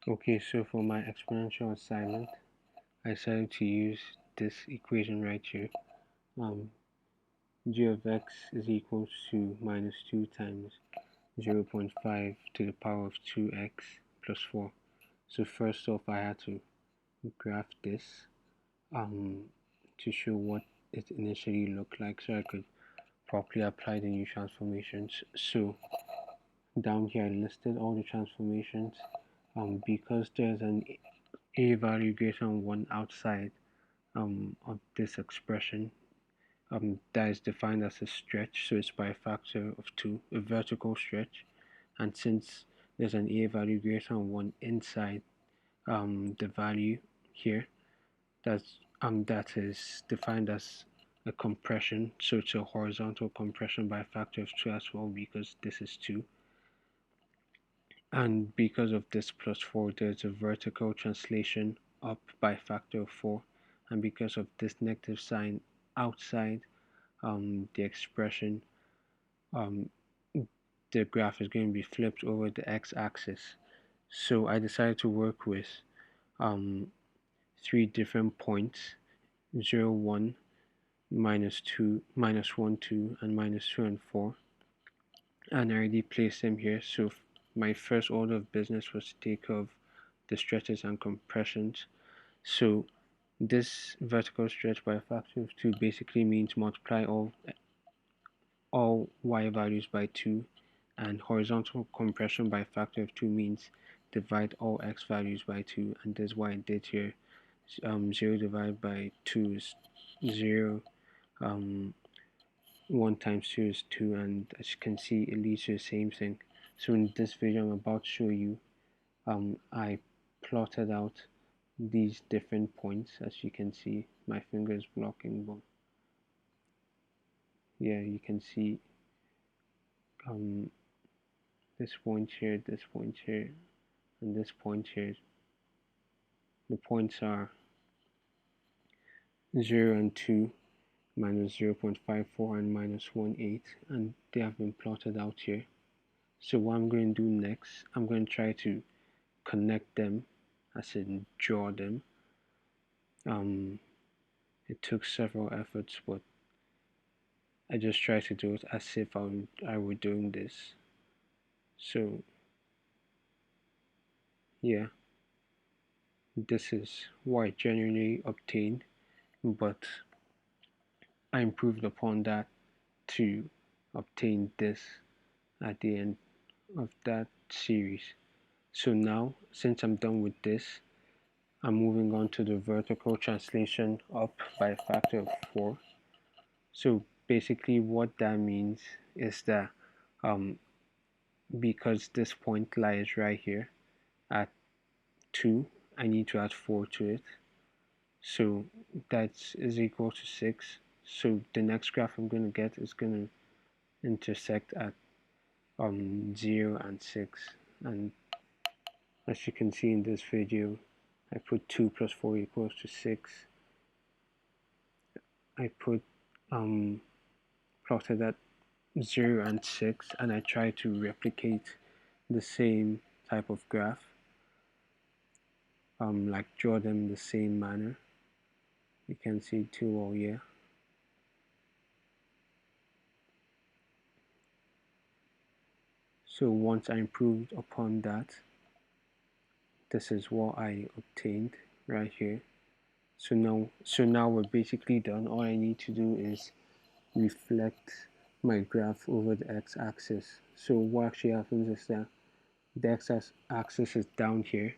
Okay, so for my exponential assignment, I decided to use this equation right here. G of x is equal to minus 2 times 0.5 to the power of 2x plus 4. So first off, I had to graph this to show what it initially looked like so I could properly apply the new transformations. So down here I listed all the transformations. Because there's an a value greater than 1 outside of this expression, that is defined as a stretch, so it's by a factor of 2, a vertical stretch. And since there's an a value greater than 1 inside the value here, that is defined as a compression, so it's a horizontal compression by a factor of 2 as well, because this is 2. And because of this plus 4, there's a vertical translation up by a factor of 4. And because of this negative sign outside the expression, um, the graph is going to be flipped over the x-axis. So I decided to work with um, 3 different points: 0, 1, minus 2, minus 1, 2, and minus 2 and 4. And I already placed them here. So my first order of business was to take of the stretches and compressions. So this vertical stretch by a factor of 2 basically means multiply all y values by 2, and horizontal compression by a factor of 2 means divide all x values by 2, and that's why I did here. 0 divided by 2 is 0, 1 times 2 is 2, and as you can see it leads to the same thing. So in this video I'm about to show you, I plotted out these different points. As you can see, my finger is blocking, but yeah, you can see this point here, this point here, and this point here. The points are 0 and 2, minus 0.54 and minus 1.8, and they have been plotted out here. So what I'm going to do next, I'm going to try to connect them, as in draw them. It took several efforts, but I just tried to do it as if I were doing this. So yeah, this is what I generally obtained, but I improved upon that to obtain this at the end of that series. So now, since I'm done with this, I'm moving on to the vertical translation up by a factor of 4. So basically what that means is that because this point lies right here at 2, I need to add 4 to it. So that is equal to 6. So the next graph I'm going to get is going to intersect at 0 and 6. And as you can see in this video, I put 2 plus 4 equals to 6. I put plotted at 0 and 6, and I try to replicate the same type of graph, like draw them in the same manner. You can see too well here. So once I improved upon that, this is what I obtained right here. So now we're basically done. All I need to do is reflect my graph over the x-axis. So what actually happens is that the x-axis is down here,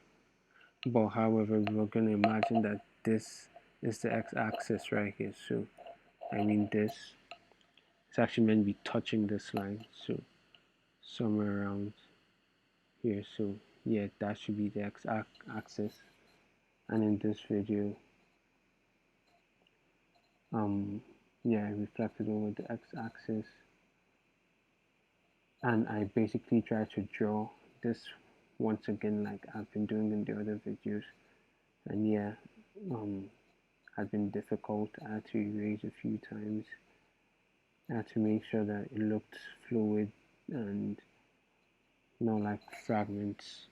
but however we're going to imagine that this is the x-axis right here. So I mean this, it's actually meant to be touching this line, so somewhere around here. So yeah, that should be the x-axis. And in this video, yeah, I reflected over the x-axis, and I basically try to draw this once again like I've been doing in the other videos. And yeah, had been difficult. I had to erase a few times. I had to make sure that it looked fluid and not like fragments.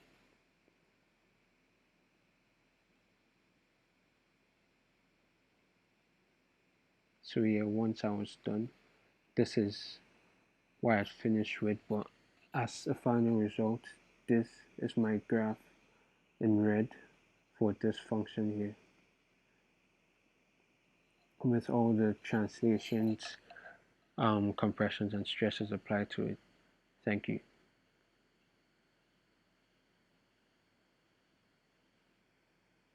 So yeah, once I was done, this is what I finished with. But as a final result, this is my graph in red for this function here, with all the translations, compressions, and stresses applied to it. Thank you.